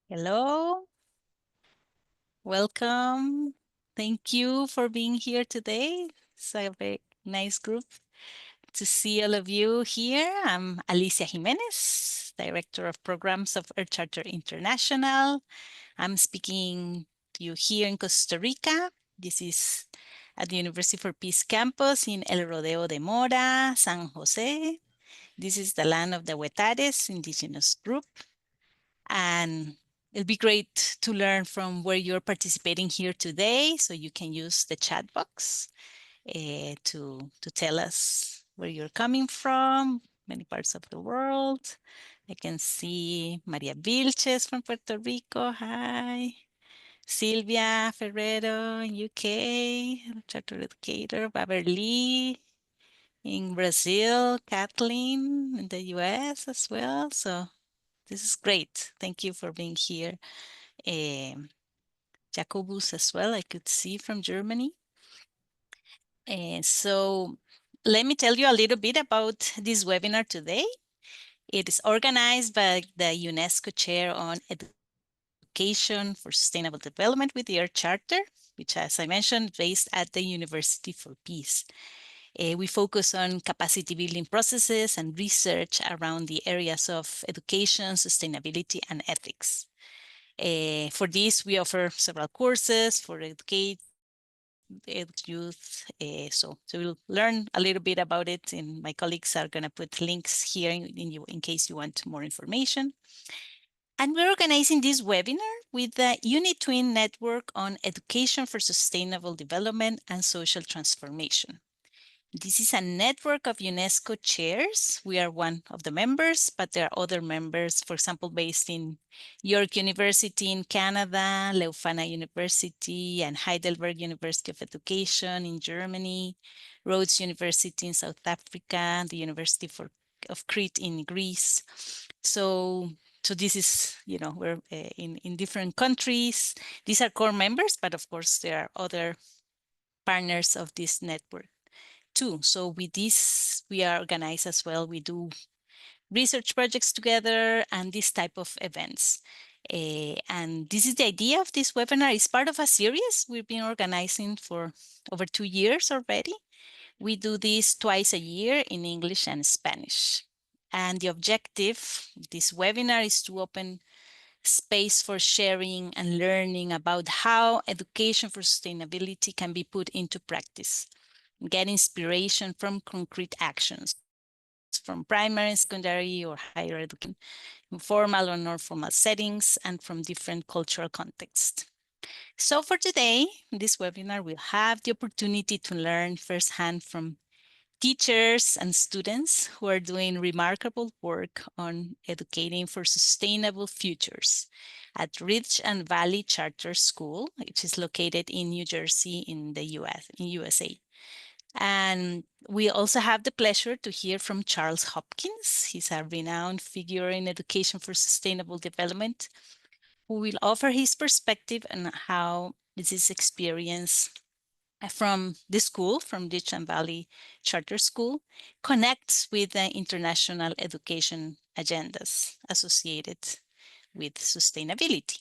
Hello, welcome. Thank you for being here today. It's a very nice group to see all of you here. I'm Alicia Jimenez, Director of Programs of Earth Charter International. I'm speaking to you here in Costa Rica. This is at the University for Peace campus in El Rodeo de Mora, San Jose. This is the land of the Huetares indigenous group. And it'll be great to learn from where you're participating here today. So you can use the chat box to tell us where you're coming from, many parts of the world. I can see Maria Vilches from Puerto Rico. Hi. Silvia Ferrero in UK, charter educator. Baberly in Brazil. Kathleen in the US as well. So this is great. Thank you for being here. Jacobus as well, I could see from Germany. And so let me tell you a little bit about this webinar today. It is organized by the UNESCO Chair on Education for Sustainable Development with the Earth Charter, which, as I mentioned, based at the University for Peace. We focus on capacity building processes and research around the areas of education, sustainability, and ethics. For this, we offer several courses for youth. So we'll learn a little bit about it, and my colleagues are going to put links here in case you want more information. And we're organizing this webinar with the UniTwin Network on Education for Sustainable Development and Social Transformation. This is a network of UNESCO chairs. We are one of the members, but there are other members, for example, based in York University in Canada, Leuphana University, and Heidelberg University of Education in Germany, Rhodes University in South Africa, the University of Crete in Greece. So this is, we're in different countries. These are core members, but of course, there are other partners of this network too. So with this, we are organized as well. We do research projects together and this type of events. And this is the idea of this webinar. It's part of a series we've been organizing for over 2 years already. We do this twice a year in English and Spanish. And the objective of this webinar is to open space for sharing and learning about how education for sustainability can be put into practice. Get inspiration from concrete actions from primary, secondary, or higher education, in formal or non-formal settings, and from different cultural contexts. So for today, in this webinar, we'll have the opportunity to learn firsthand from teachers and students who are doing remarkable work on educating for sustainable futures at Ridge and Valley Charter School, which is located in New Jersey in the USA. And we also have the pleasure to hear from Charles Hopkins. He's a renowned figure in education for sustainable development, who will offer his perspective on how this experience from the school, from Ditch and Valley Charter School, connects with the international education agendas associated with sustainability.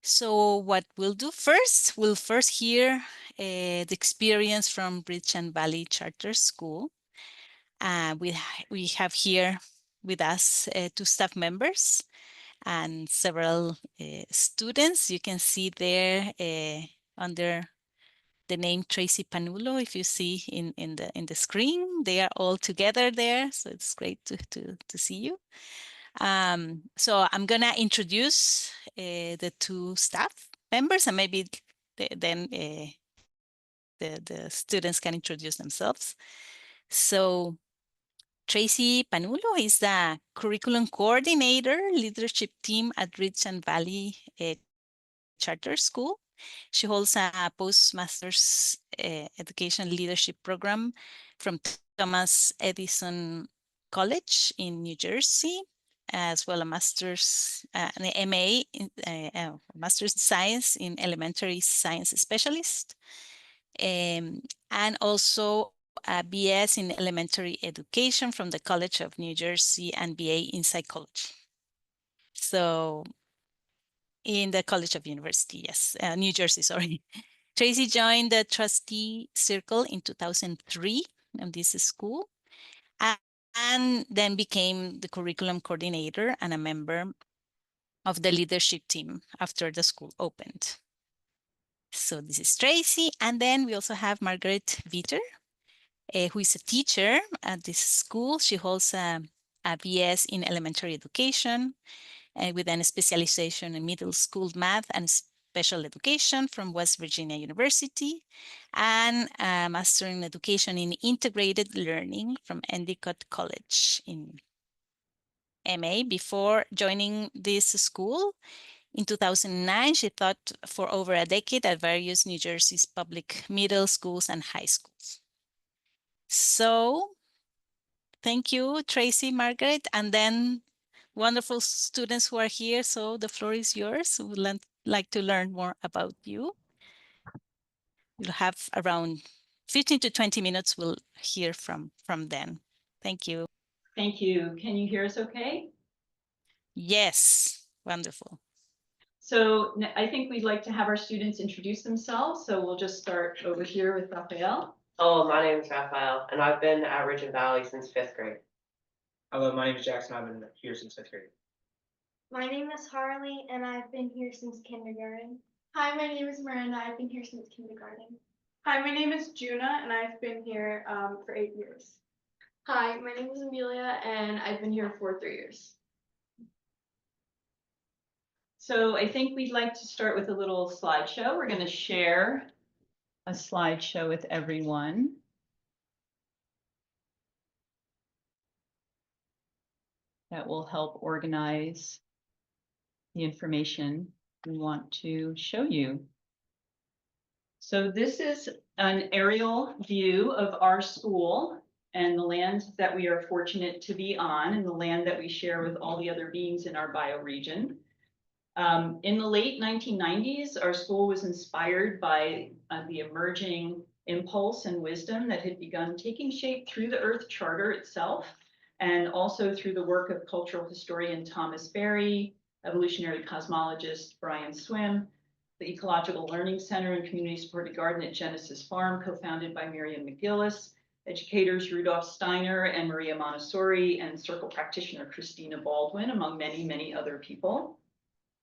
So what we'll do first, we'll first hear the experience from Bridge and Valley Charter School. We have here with us 2 staff members and several students. You can see there under the name Tracy Panulo, if you see in the screen, they are all together there. So it's great to see you. So I'm gonna introduce the 2 staff members, and maybe then the students can introduce themselves. So Tracy Panulo is the curriculum coordinator, leadership team at Ridge and Valley Charter School. She holds a postmaster's education leadership program from Thomas Edison College in New Jersey, as well as an MA, Master's in Science in Elementary Science Specialist, and also a BS in Elementary Education from the College of New Jersey and BA in Psychology. So in the College of University, yes, New Jersey, sorry. Tracy joined the trustee circle in 2003 in this school, and then became the curriculum coordinator and a member of the leadership team after the school opened. So this is Tracy. And then we also have Margaret Viter, who is a teacher at this school. She holds a BS in elementary education with a specialization in middle school math and special education from West Virginia University, and a master in education in integrated learning from Endicott College in MA. Before joining this school in 2009, she taught for over a decade at various New Jersey's public middle schools and high schools. So thank you, Tracy, Margaret, and then wonderful students who are here. So the floor is yours. We would like to learn more about you. We'll have around 15 to 20 minutes. We'll hear from them. Thank you. Thank you. Can you hear us okay? Yes, wonderful. So I think we'd like to have our students introduce themselves. So we'll just start over here with Raphael. Hello, my name is Raphael, and I've been at Ridge and Valley since 5th grade. Hello, my name is Jackson. I've been here since 5th grade. My name is Harley, and I've been here since kindergarten. Hi, my name is Miranda. I've been here since kindergarten. Hi, my name is Juna, and I've been here for 8 years. Hi, my name is Amelia, and I've been here for 3 years. So I think we'd like to start with a little slideshow. We're going to share a slideshow with everyone. That will help organize the information we want to show you. So this is an aerial view of our school and the land that we are fortunate to be on, and the land that we share with all the other beings in our bioregion. In the late 1990s, our school was inspired by the emerging impulse and wisdom that had begun taking shape through the Earth Charter itself, and also through the work of cultural historian Thomas Berry, evolutionary cosmologist Brian Swim, the Ecological Learning Center and Community Supported Garden at Genesis Farm, co-founded by Miriam McGillis, educators Rudolph Steiner and Maria Montessori, and circle practitioner Christina Baldwin, among many, many other people.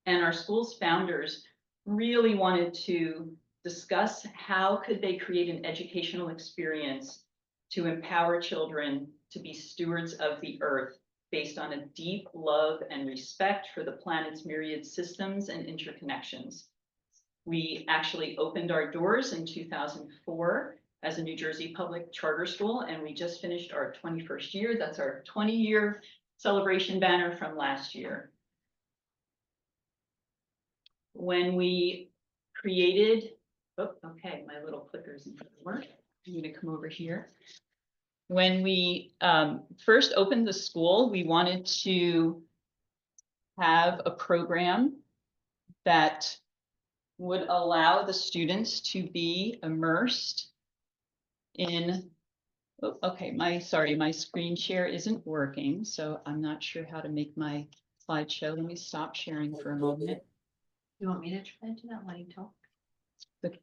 And our school's founders really wanted to discuss how could they create an educational experience to empower children to be stewards of the earth based on a deep love and respect for the planet's myriad systems and interconnections. We actually opened our doors in 2004 as a New Jersey public charter school, and we just finished our 21st year. That's our 20-year celebration banner from last year. When we created, okay, my little clicker's didn't work. I'm going to come over here. When we first opened the school, we wanted to have a program that would allow the students to be immersed in, okay, my screen share isn't working, so I'm not sure how to make my slideshow. Let me stop sharing for a moment. You want me to try to do that while you talk?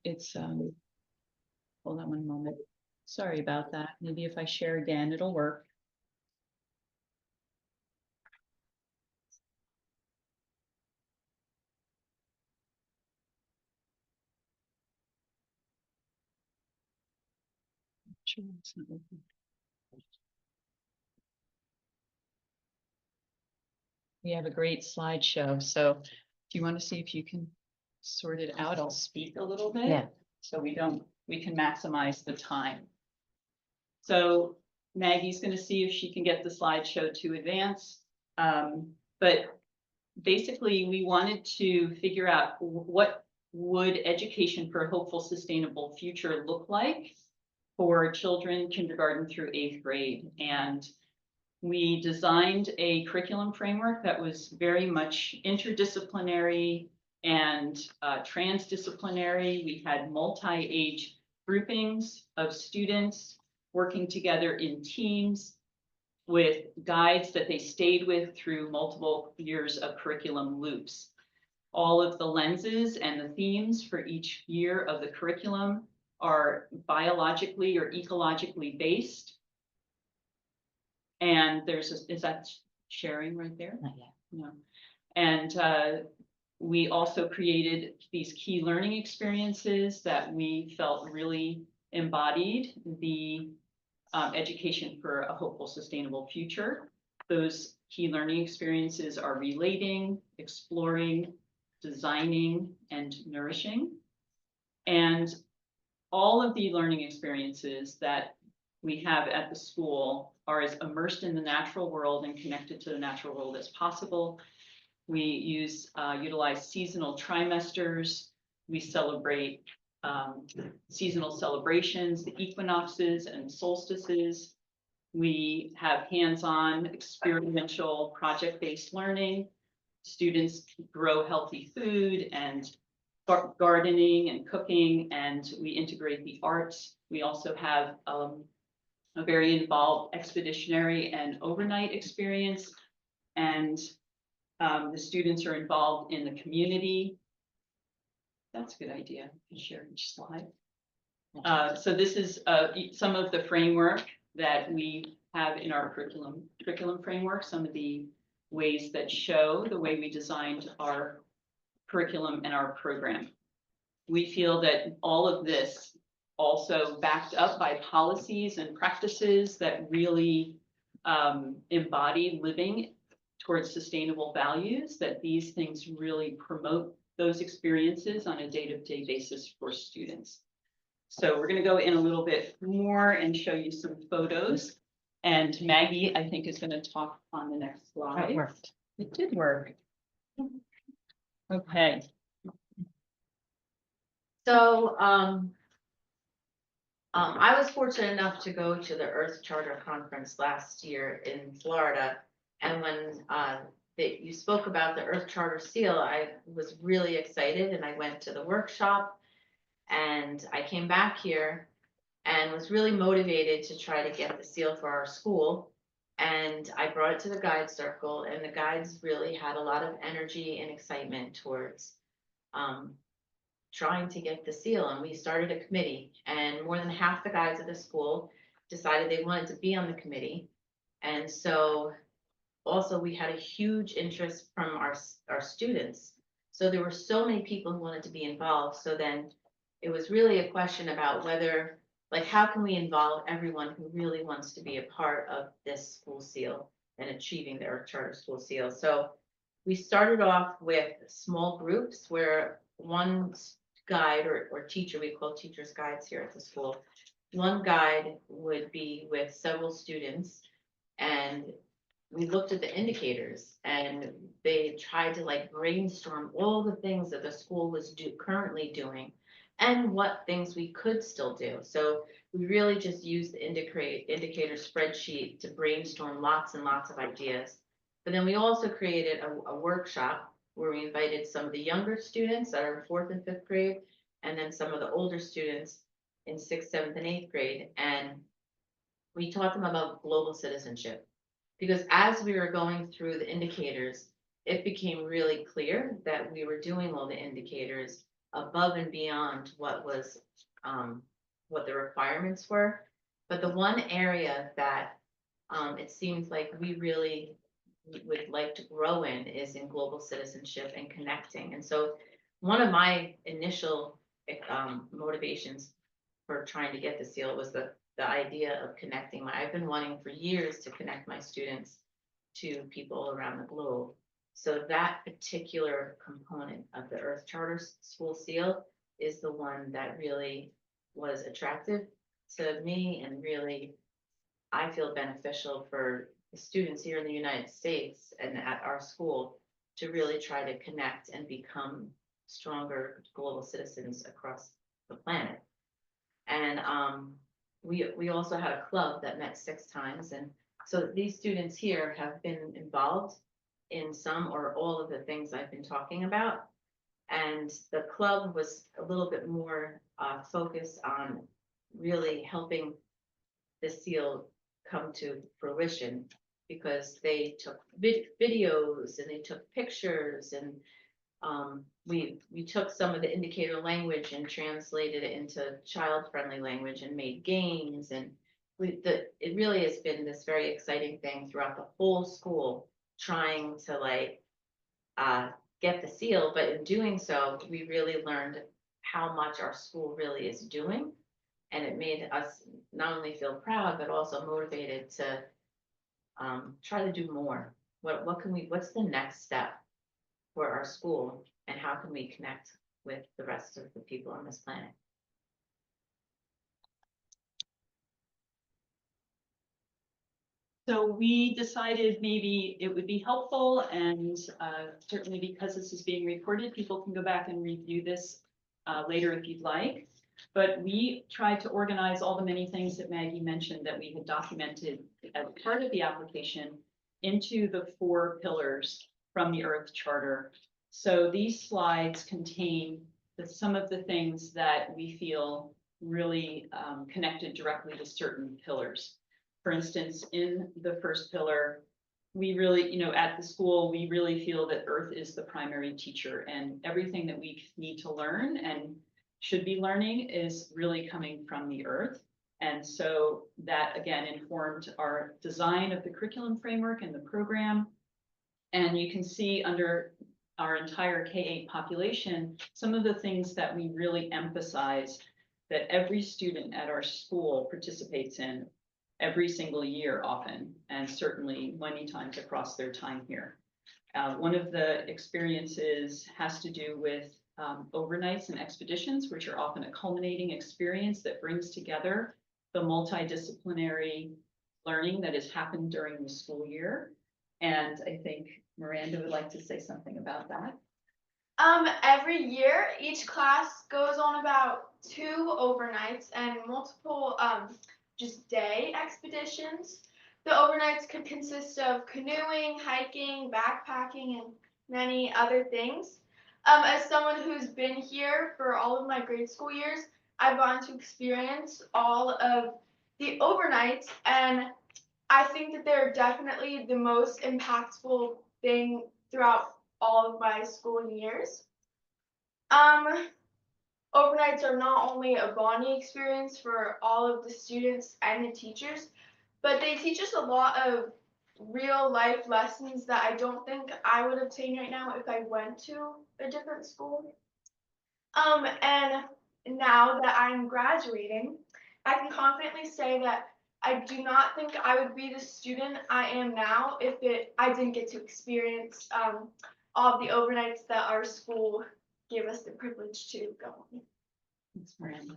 It's, hold on one moment. Sorry about that. Maybe if I share again, it'll work. Sure, it's not working. We have a great slideshow, so do you want to see if you can sort it out? I'll speak a little bit. Yeah. So we can maximize the time. So Maggie's going to see if she can get the slideshow to advance. But basically we wanted to figure out what would education for a hopeful, sustainable future look like for children kindergarten through 8th grade. And we designed a curriculum framework that was very much interdisciplinary and transdisciplinary. We had multi-age groupings of students working together in teams with guides that they stayed with through multiple years of curriculum loops. All of the lenses and the themes for each year of the curriculum are biologically or ecologically based. And is that sharing right there? Not yet. No. And we also created these key learning experiences that we felt really embodied the education for a hopeful, sustainable future. Those key learning experiences are relating, exploring, designing, and nourishing. And all of the learning experiences that we have at the school are as immersed in the natural world and connected to the natural world as possible. We utilize seasonal trimesters. We celebrate seasonal celebrations, the equinoxes and solstices. We have hands-on experiential project-based learning. Students grow healthy food and gardening and cooking, and we integrate the arts. We also have a very involved expeditionary and overnight experience, and the students are involved in the community. That's a good idea. You can share each slide. So this is some of the framework that we have in our curriculum framework, some of the ways that show the way we designed our curriculum and our program. We feel that all of this also backed up by policies and practices that really embody living towards sustainable values, that these things really promote those experiences on a day-to-day basis for students. So we're going to go in a little bit more and show you some photos. And Maggie, I think, is going to talk on the next slide. That worked. It did work. Okay. So, I was fortunate enough to go to the Earth Charter Conference last year in Florida. And when you spoke about the Earth Charter seal, I was really excited, and I went to the workshop, and I came back here and was really motivated to try to get the seal for our school. And I brought it to the guide circle, and the guides really had a lot of energy and excitement towards trying to get the seal. And we started a committee, and more than half the guides at the school decided they wanted to be on the committee. And so also we had a huge interest from our students. So there were so many people who wanted to be involved. So then it was really a question about whether, like, how can we involve everyone who really wants to be a part of this school seal and achieving the Earth Charter School Seal. So we started off with small groups where one guide or teacher, we call teachers guides here at the school, one guide would be with several students, and we looked at the indicators, and they tried to like brainstorm all the things that the school was currently doing and what things we could still do. So we really just used the indicator spreadsheet to brainstorm lots and lots of ideas. But then we also created a workshop where we invited some of the younger students that are in 4th and 5th grade, and then some of the older students in 6th, 7th, and 8th grade. And we taught them about global citizenship. Because as we were going through the indicators, it became really clear that we were doing all the indicators above and beyond what was what the requirements were. But the one area that it seems like we really would like to grow in is in global citizenship and connecting. And so one of my initial motivations for trying to get the seal was the idea of connecting. I've been wanting for years to connect my students to people around the globe. So that particular component of the Earth Charter School Seal is the one that really was attractive to me, and really I feel beneficial for the students here in the United States and at our school to really try to connect and become stronger global citizens across the planet. And we also had a club that met 6 times, and so these students here have been involved in some or all of the things I've been talking about. And the club was a little bit more focused on really helping the seal come to fruition because they took videos and they took pictures and we took some of the indicator language and translated it into child-friendly language and made games and it really has been this very exciting thing throughout the whole school trying to like get the seal, but in doing so, we really learned how much our school really is doing. And it made us not only feel proud, but also motivated to try to do more. What's the next step for our school and how can we connect with the rest of the people on this planet? So we decided maybe it would be helpful and certainly because this is being recorded, people can go back and review this later if you'd like. But we tried to organize all the many things that Maggie mentioned that we had documented as part of the application into the 4 pillars from the Earth Charter. So these slides contain some of the things that we feel really connected directly to certain pillars. For instance, in the first pillar, we really, at the school, we really feel that Earth is the primary teacher and everything that we need to learn and should be learning is really coming from the Earth. And so that again informed our design of the curriculum framework and the program. And you can see under our entire K-8 population, some of the things that we really emphasize that every student at our school participates in every single year often, and certainly many times across their time here. One of the experiences has to do with overnights and expeditions, which are often a culminating experience that brings together the multidisciplinary learning that has happened during the school year. And I think Miranda would like to say something about that. Every year, each class goes on about 2 overnights and multiple just day expeditions. The overnights could consist of canoeing, hiking, backpacking, and many other things. As someone who's been here for all of my grade school years, I've gotten to experience all of the overnights, and I think that they're definitely the most impactful thing throughout all of my school years. Overnights are not only a bonding experience for all of the students and the teachers, but they teach us a lot of real life lessons that I don't think I would obtain right now if I went to a different school. And now that I'm graduating, I can confidently say that I do not think I would be the student I am now if I didn't get to experience all of the overnights that our school gave us the privilege to go on. Thanks, Miranda.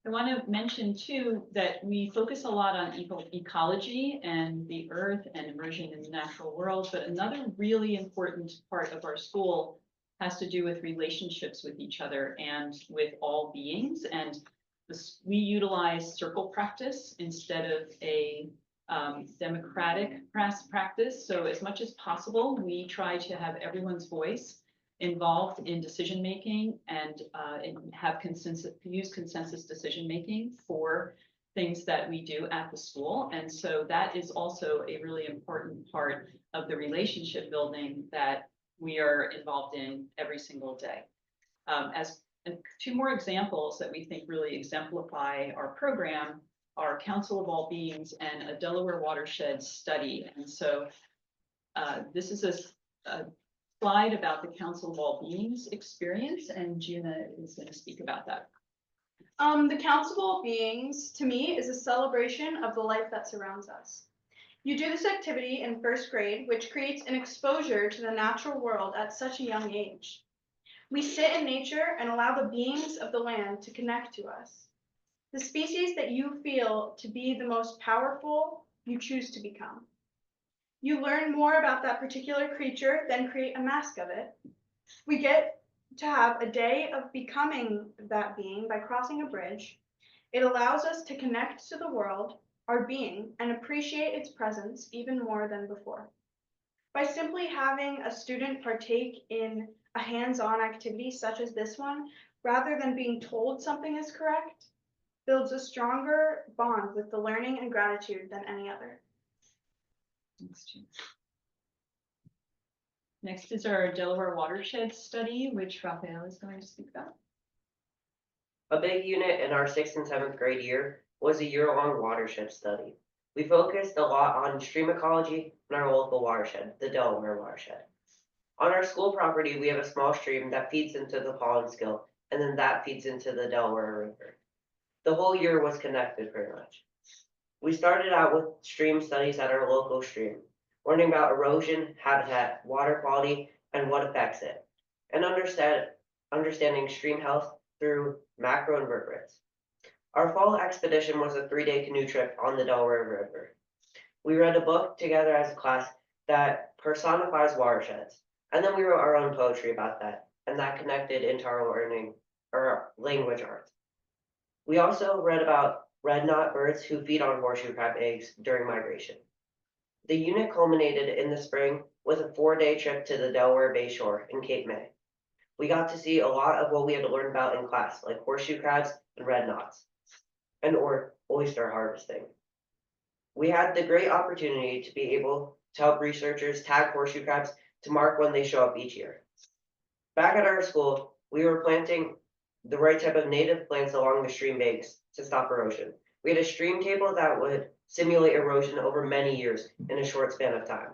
I want to mention too that we focus a lot on ecology and the earth and immersion in the natural world, but another really important part of our school has to do with relationships with each other and with all beings. And we utilize circle practice instead of a democratic practice. So as much as possible, we try to have everyone's voice involved in decision making and use consensus decision making for things that we do at the school. And so that is also a really important part of the relationship building that we are involved in every single day. As 2 more examples that we think really exemplify our program are Council of All Beings and a Delaware Watershed Study. And so this is a slide about the Council of All Beings experience, and Gina is going to speak about that. The Council of All Beings, to me, is a celebration of the life that surrounds us. You do this activity in 1st grade, which creates an exposure to the natural world at such a young age. We sit in nature and allow the beings of the land to connect to us. The species that you feel to be the most powerful, you choose to become. You learn more about that particular creature, then create a mask of it. We get to have a day of becoming that being by crossing a bridge. It allows us to connect to the world, our being, and appreciate its presence even more than before. By simply having a student partake in a hands-on activity such as this one, rather than being told something is correct, builds a stronger bond with the learning and gratitude than any other. Thanks, Jane. Next is our Delaware watershed study, which Raphael is going to speak about. A big unit in our 6th and 7th grade year was a year-long watershed study. We focused a lot on stream ecology in our local watershed, the Delaware watershed. On our school property, we have a small stream that feeds into the Pollenskill, and then that feeds into the Delaware River. The whole year was connected pretty much. We started out with stream studies at our local stream, learning about erosion, habitat, water quality, and what affects it, and understanding stream health through macroinvertebrates. Our fall expedition was a 3-day canoe trip on the Delaware River. We read a book together as a class that personifies watersheds, and then we wrote our own poetry about that, and that connected into our learning, or language arts. We also read about red-knot birds who feed on horseshoe crab eggs during migration. The unit culminated in the spring with a 4-day trip to the Delaware Bay Shore in Cape May. We got to see a lot of what we had learned about in class, like horseshoe crabs and red knots, and oyster harvesting. We had the great opportunity to be able to help researchers tag horseshoe crabs to mark when they show up each year. Back at our school, we were planting the right type of native plants along the stream banks to stop erosion. We had a stream table that would simulate erosion over many years in a short span of time.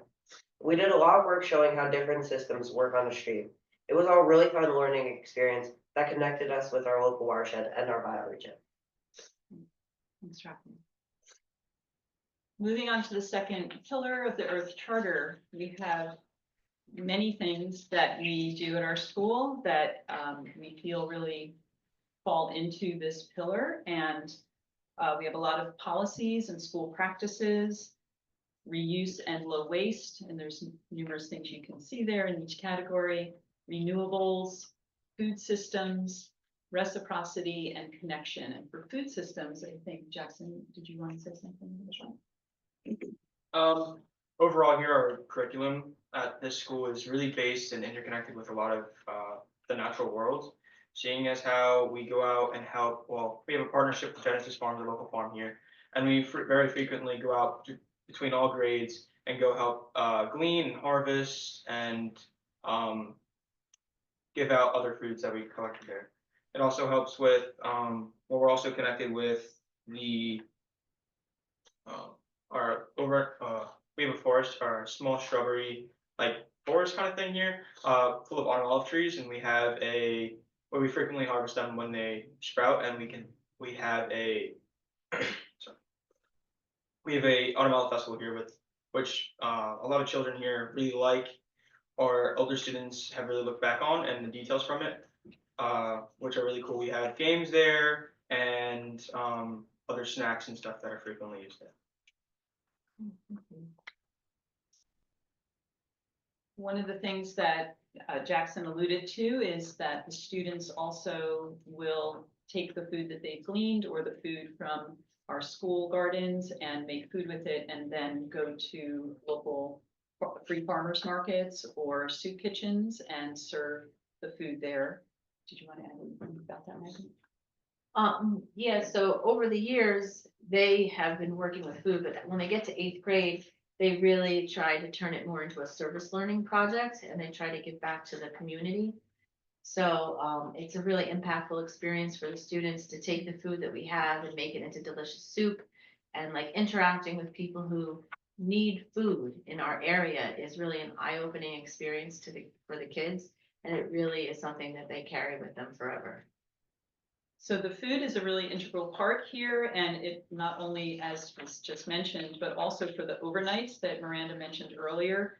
We did a lot of work showing how different systems work on a stream. It was all really fun learning experience that connected us with our local watershed and our bioregion. Thanks, Raphael. Moving on to the second pillar of the Earth Charter, we have many things that we do at our school that we feel really fall into this pillar, and we have a lot of policies and school practices, reuse and low waste, and there's numerous things you can see there in each category, renewables, food systems, reciprocity, and connection. And for food systems, I think, Jackson, did you want to say something? Overall here, our curriculum at this school is really based and interconnected with a lot of the natural world, seeing as how we go out and help. Well, we have a partnership with Genesis Farm, the local farm here, and we very frequently go out between all grades and go help glean and harvest and give out other foods that we collected there. It also helps with, well, we're also connected with the, we have a forest, our small shrubbery, like forest kind of thing here, full of autumn olive trees, and we have where we frequently harvest them when they sprout, and we have a autumn olive festival here which a lot of children here really like. Our older students have really looked back on, and the details from it, which are really cool. We have games there and other snacks and stuff that are frequently used there. One of the things that Jackson alluded to is that the students also will take the food that they've gleaned or the food from our school gardens and make food with it, and then go to local free farmers markets or soup kitchens and serve the food there. Did you want to add anything about that, Megan? Yeah, so over the years, they have been working with food, but when they get to 8th grade, they really try to turn it more into a service learning project, and they try to give back to the community. So it's a really impactful experience for the students to take the food that we have and make it into delicious soup, and like interacting with people who need food in our area is really an eye-opening experience for the kids, and it really is something that they carry with them forever. So the food is a really integral part here, and it not only, as was just mentioned, but also for the overnights that Miranda mentioned earlier,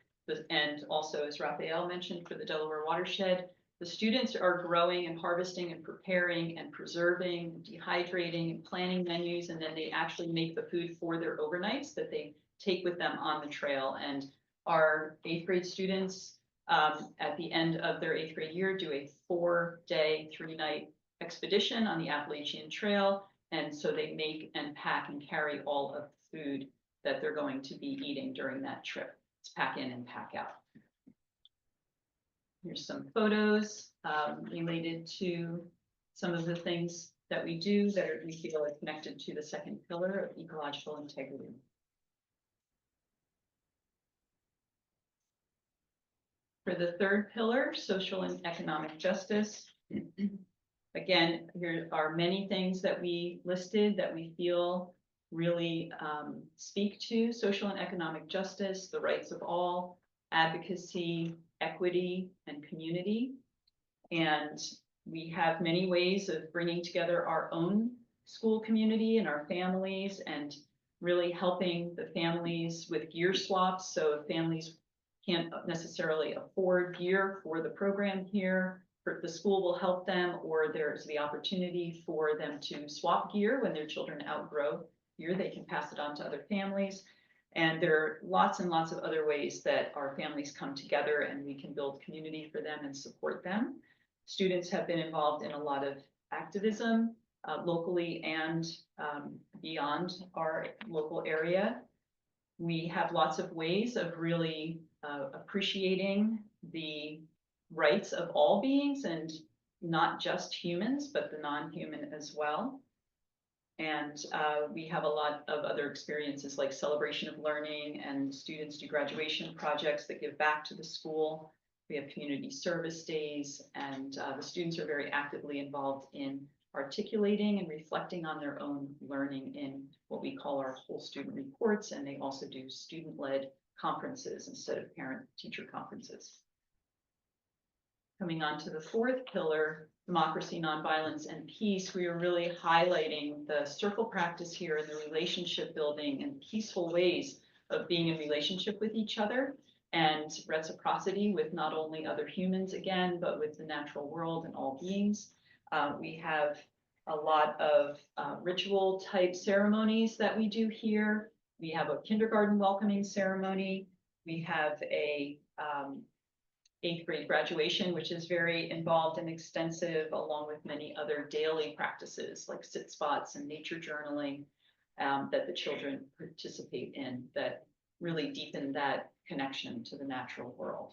and also as Raphael mentioned for the Delaware watershed. The students are growing and harvesting and preparing and preserving, and dehydrating and planning menus, and then they actually make the food for their overnights that they take with them on the trail. And our 8th grade students at the end of their 8th grade year do a 4-day, 3-night expedition on the Appalachian Trail, and so they make and pack and carry all of the food that they're going to be eating during that trip. It's pack in and pack out. Here's some photos related to some of the things that we do that we feel are connected to the second pillar of ecological integrity. For the third pillar, social and economic justice, again, here are many things that we listed that we feel really speak to social and economic justice, the rights of all, advocacy, equity, and community. And we have many ways of bringing together our own school community and our families and really helping the families with gear swaps. So if families can't necessarily afford gear for the program here, the school will help them, or there's the opportunity for them to swap gear when their children outgrow gear. They can pass it on to other families. And there are lots and lots of other ways that our families come together and we can build community for them and support them. Students have been involved in a lot of activism locally and beyond our local area. We have lots of ways of really appreciating the rights of all beings and not just humans, but the non-human as well. And we have a lot of other experiences like celebration of learning, and students do graduation projects that give back to the school. We have community service days, and the students are very actively involved in articulating and reflecting on their own learning in what we call our whole student reports, and they also do student-led conferences instead of parent-teacher conferences. Coming on to the fourth pillar, democracy, nonviolence, and peace, we are really highlighting the circle practice here and the relationship building and peaceful ways of being in relationship with each other and reciprocity with not only other humans again, but with the natural world and all beings. We have a lot of ritual type ceremonies that we do here. We have a kindergarten welcoming ceremony. We have a 8th grade graduation, which is very involved and extensive, along with many other daily practices like sit spots and nature journaling that the children participate in that really deepen that connection to the natural world.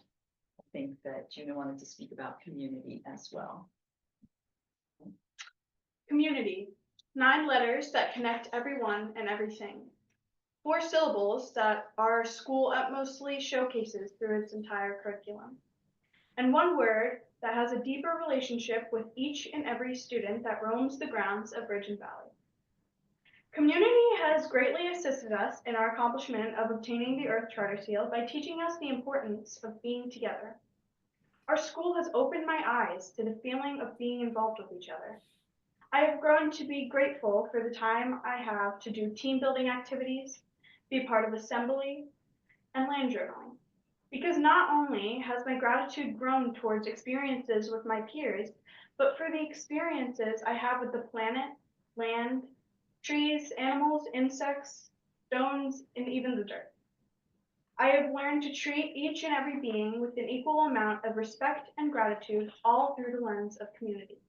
I think that Juno wanted to speak about community as well. Community, 9 letters that connect everyone and everything. 4 syllables that our school utmostly showcases through its entire curriculum. And 1 word that has a deeper relationship with each and every student that roams the grounds of Ridge and Valley. Community has greatly assisted us in our accomplishment of obtaining the Earth Charter Seal by teaching us the importance of being together. Our school has opened my eyes to the feeling of being involved with each other. I have grown to be grateful for the time I have to do team building activities, be part of assembly, and land journaling. Because not only has my gratitude grown towards experiences with my peers, but for the experiences I have with the planet, land, trees, animals, insects, stones, and even the dirt. I have learned to treat each and every being with an equal amount of respect and gratitude, all through the lens of community.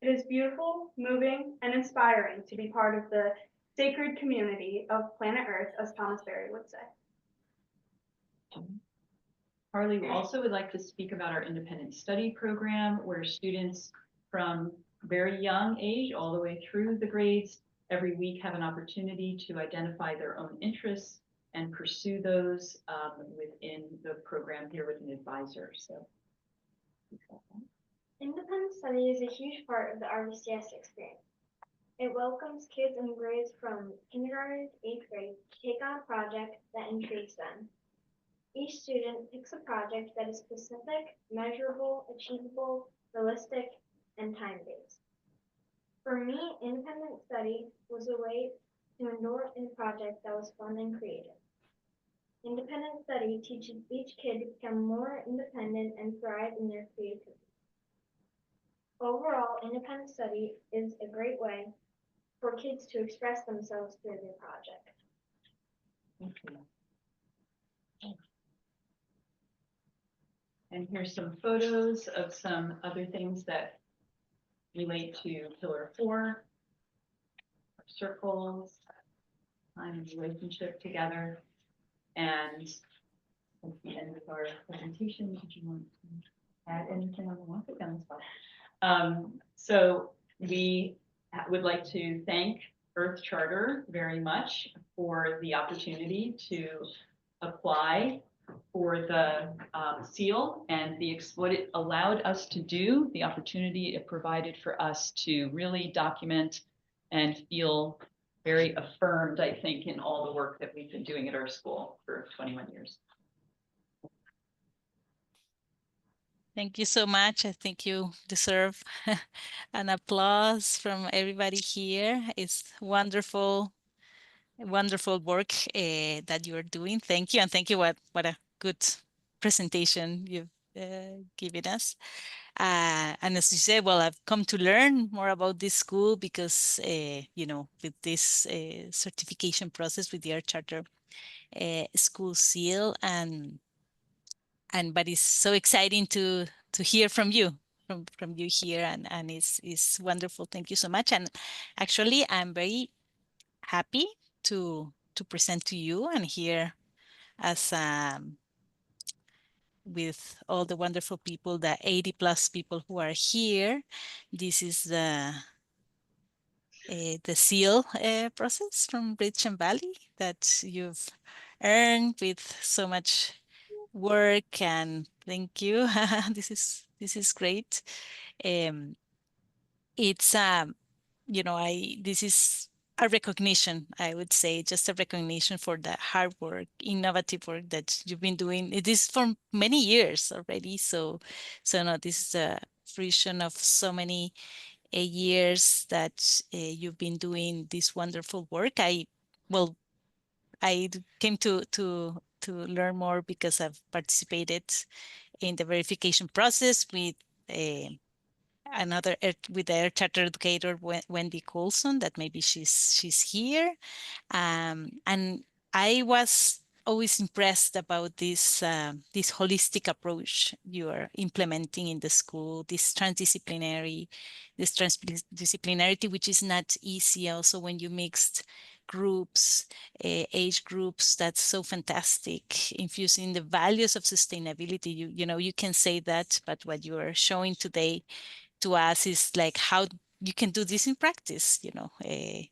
It is beautiful, moving, and inspiring to be part of the sacred community of planet Earth, as Thomas Berry would say. Harley also would like to speak about our independent study program, where students from very young age all the way through the grades every week have an opportunity to identify their own interests and pursue those within the program here with an advisor. So. Independent study is a huge part of the RVCS experience. It welcomes kids in grades from kindergarten to 8th grade to take on a project that intrigues them. Each student picks a project that is specific, measurable, achievable, realistic, and time-based. For me, independent study was a way to endure in a project that was fun and creative. Independent study teaches each kid to become more independent and thrive in their creativity. Overall, independent study is a great way for kids to express themselves through their project. Thank you. And here's some photos of some other things that relate to Pillar 4, our circles, time and relationship together. And at the end of our presentation, did you want to add anything on the one? Put down the spot. So we would like to thank Earth Charter very much for the opportunity to apply for the seal and what it allowed us to do, the opportunity it provided for us to really document and feel very affirmed, I think, in all the work that we've been doing at our school for 21 years. Thank you so much. I think you deserve an applause from everybody here. It's wonderful, wonderful work that you're doing. Thank you. And thank you. What a good presentation you've given us. And as you said, well, I've come to learn more about this school because, you know, with this certification process with the Earth Charter school seal, but it's so exciting to hear from you, from you here, and it's wonderful. Thank you so much. And actually, I'm very happy to present to you and here as with all the wonderful people, the 80 plus people who are here. This is the seal process from Rich and Valley that you've earned with so much work, and thank you. This is great. It's you know, this is a recognition, I would say, just a recognition for the hard work, innovative work that you've been doing. It is for many years already. So no, this is a fruition of so many years that you've been doing this wonderful work. I came to learn more because I've participated in the verification process with with the Earth Charter educator Wendy Coulson, that maybe she's here, and I was always impressed about this holistic approach you are implementing in the school, this transdisciplinarity, which is not easy. Also, when you mixed groups, age groups, that's so fantastic. Infusing the values of sustainability, you know, you can say that, but what you are showing today to us is like how you can do this in practice. You know, I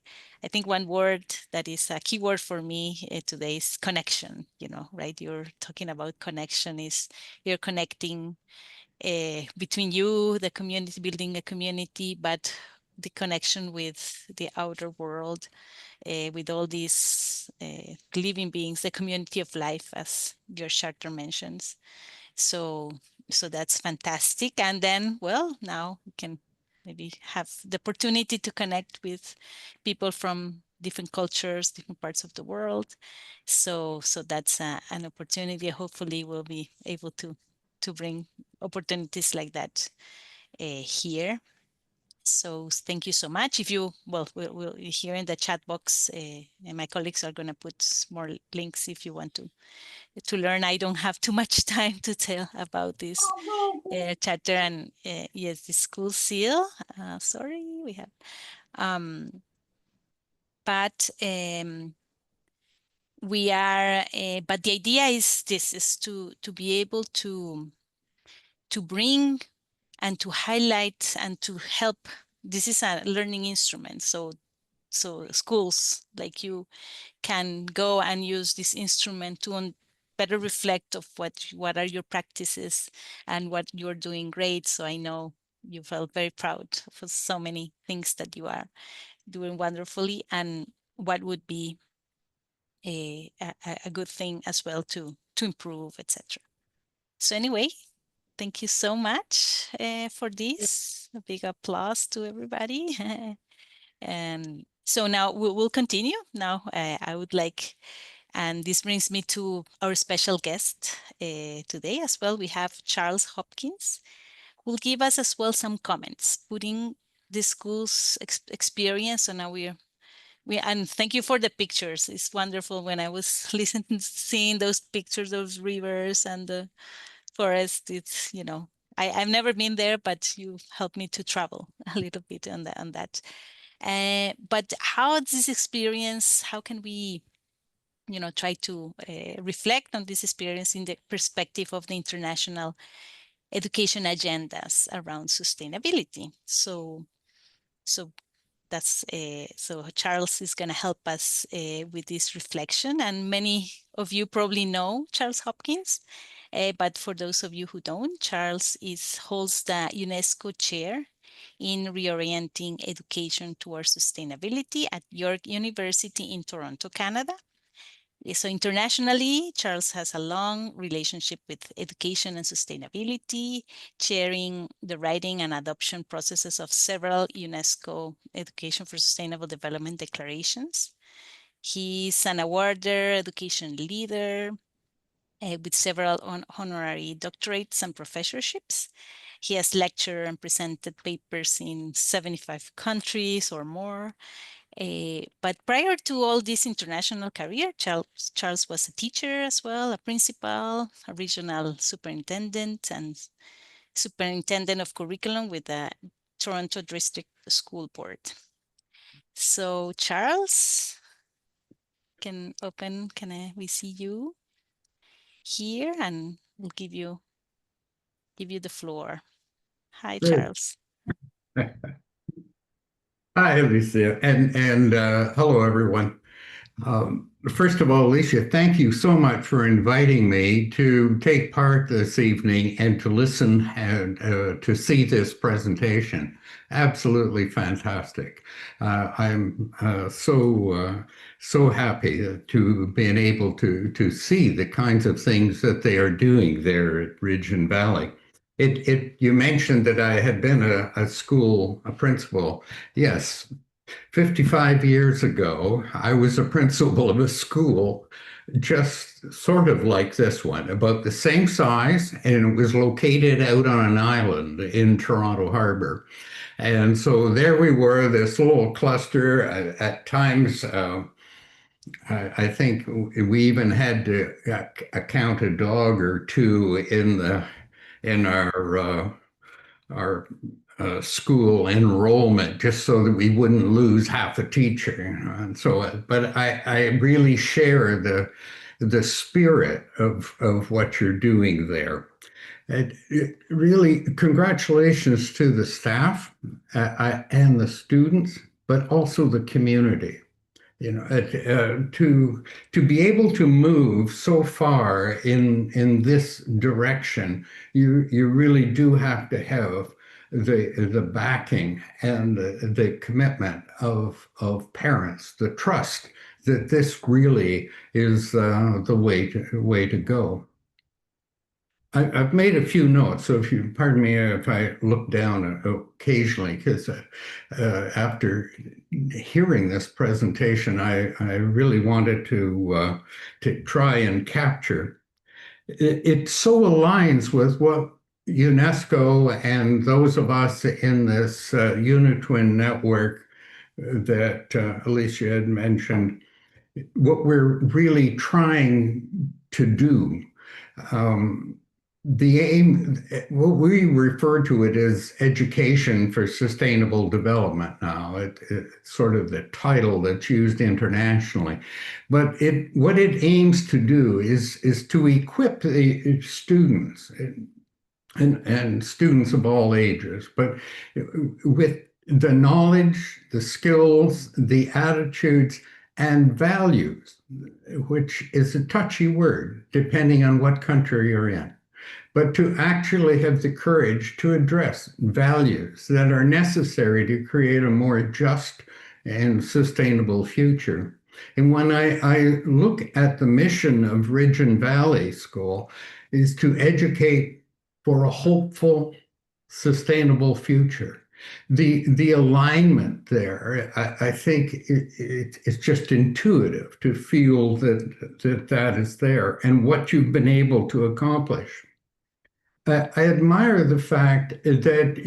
think one word that is a key word for me today is connection. You know, right? You're talking about connection. Is you're connecting between you, the community, building a community, but the connection with the outer world, with all these living beings, the community of life, as your charter mentions. So that's fantastic. And then, well, now we can maybe have the opportunity to connect with people from different cultures, different parts of the world. So that's an opportunity. Hopefully we'll be able to bring opportunities like that here. So thank you so much. If you, well, we'll here in the chat box, and my colleagues are going to put more links if you want to learn. I don't have too much time to tell about this charter and yes, the school seal. Sorry, we have, but we are. But the idea is this: is to be able to bring and to highlight and to help. This is a learning instrument, so schools like you can go and use this instrument to better reflect of what are your practices and what you're doing great. So I know you felt very proud for so many things that you are doing wonderfully, and what would be a good thing as well to improve, etc. So anyway, thank you so much for this. A big applause to everybody. And so now we'll continue. Now I would like, and this brings me to our special guest today as well. We have Charles Hopkins, who will give us as well some comments, putting the school's experience. So now and thank you for the pictures. It's wonderful when I was listening, seeing those pictures, those rivers and the forest. It's, you know, I've never been there, but you helped me to travel a little bit on that. But how this experience, how can we, you know, try to reflect on this experience in the perspective of the international education agendas around sustainability? So that's so Charles is going to help us with this reflection. And many of you probably know Charles Hopkins, but for those of you who don't, Charles holds the UNESCO Chair in Reorienting Education towards Sustainability at York University in Toronto, Canada. So internationally, Charles has a long relationship with education and sustainability, chairing the writing and adoption processes of several UNESCO Education for Sustainable Development declarations. He's an awarder, education leader, with several honorary doctorates and professorships. He has lectured and presented papers in 75 countries or more. But prior to all this international career, Charles was a teacher as well, a principal, a regional superintendent, and superintendent of curriculum with the Toronto District School Board. So Charles, can we see you here? And we'll give you the floor. Hi, Great. Charles. Hi, Alicia, and hello, everyone. First of all, Alicia, thank you so much for inviting me to take part this evening and to listen and to see this presentation. Absolutely fantastic. I'm so happy to being able to see the kinds of things that they are doing there at Ridge and Valley. You mentioned that I had been a principal. Yes, 55 years ago, I was a principal of a school just sort of like this one, about the same size, and it was located out on an island in Toronto Harbor. And so there we were, this little cluster. At times, I think we even had to count a dog or two in our school enrollment, just so that we wouldn't lose half a teacher. And so, but I really share the spirit of what you're doing there. Really, congratulations to the staff and the students, but also the community. You know, to be able to move so far in this direction, you really do have to have the backing and the commitment of parents, the trust that this really is the way to go. I've made a few notes, so if you pardon me if I look down occasionally, because after hearing this presentation, I really wanted to try and capture. It so aligns with what UNESCO and those of us in this Unitwin network that Alicia had mentioned, what we're really trying to do. The aim, what we refer to it as education for sustainable development now. It's sort of the title that's used internationally. But what it aims to do is to equip the students and students of all ages, but with the knowledge, the skills, the attitudes, and values, which is a touchy word depending on what country you're in. But to actually have the courage to address values that are necessary to create a more just and sustainable future. And when I look at the mission of Ridge and Valley School, is to educate for a hopeful, sustainable future. The alignment there, I think it's just intuitive to feel that is there and what you've been able to accomplish. I admire the fact that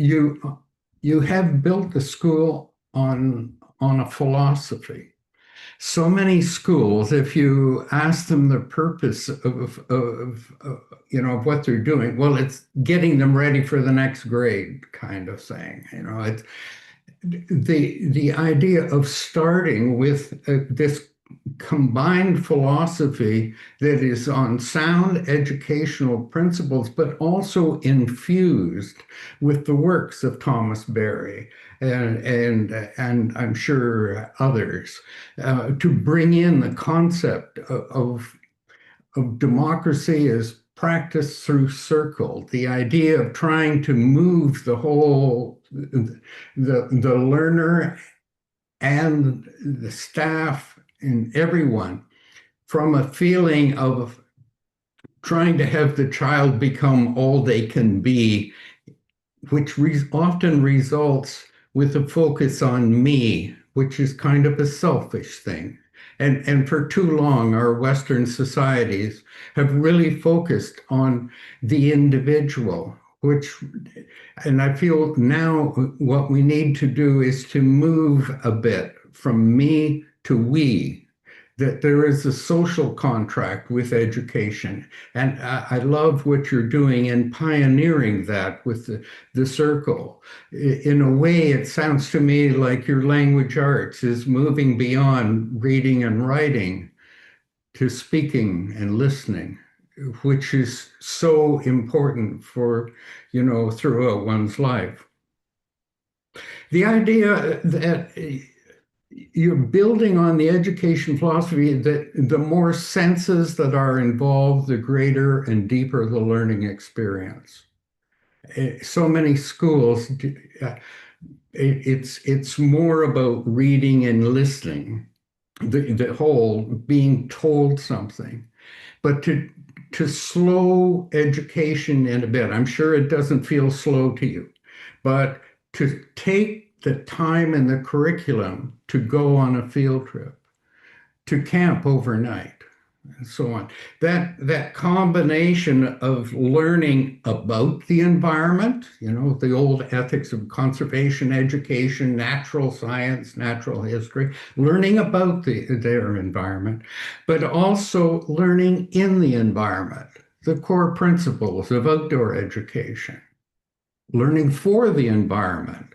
you have built the school on a philosophy. So many schools, if you ask them the purpose of what they're doing, well, it's getting them ready for the next grade kind of thing. It's the idea of starting with this combined philosophy that is on sound educational principles, but also infused with the works of Thomas Berry and I'm sure others, to bring in the concept of democracy as practice through circle, the idea of trying to move the whole, the learner and the staff and everyone from a feeling of trying to have the child become all they can be, which often results with a focus on me, which is kind of a selfish thing. And for too long, our Western societies have really focused on the individual, and I feel now what we need to do is to move a bit from me to we, that there is a social contract with education. And I love what you're doing in pioneering that with the circle. In a way, it sounds to me like your language arts is moving beyond reading and writing to speaking and listening, which is so important for, throughout one's life. The idea that you're building on the education philosophy that the more senses that are involved, the greater and deeper the learning experience. So many schools, it's more about reading and listening, the whole being told something, but to slow education in a bit. I'm sure it doesn't feel slow to you, but to take the time in the curriculum to go on a field trip, to camp overnight, and so on. That combination of learning about the environment, the old ethics of conservation education, natural science, natural history, learning about their environment, but also learning in the environment, the core principles of outdoor education, learning for the environment,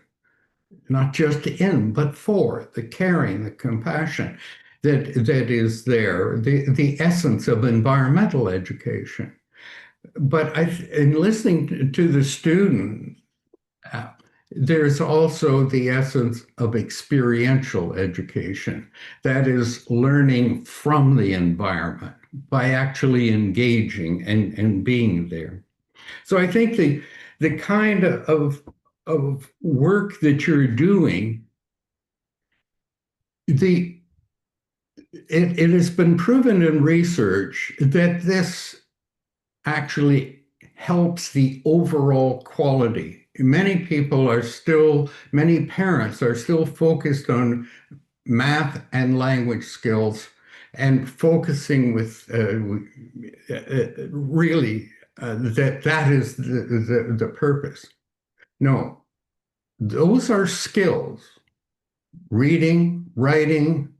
not just in, but for the caring, the compassion that is there, the essence of environmental education. But in listening to the student, there's also the essence of experiential education, that is learning from the environment by actually engaging and being there. So I think the kind of work that you're doing, it has been proven in research that this actually helps the overall quality. Many parents are still focused on math and language skills and focusing with really that is the purpose. No, those are skills. Reading, writing,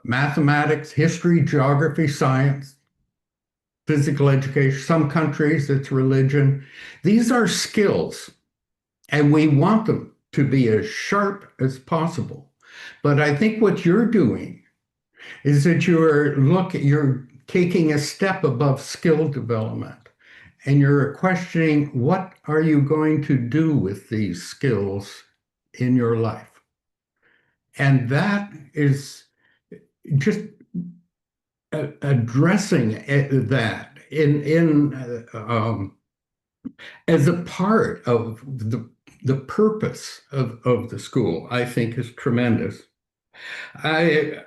mathematics, history, geography, science, physical education. Some countries, it's religion. These are skills, and we want them to be as sharp as possible. But I think what you're doing is that you're taking a step above skill development. And you're questioning, what are you going to do with these skills in your life? And that is just addressing that as a part of the purpose of the school, I think is tremendous. I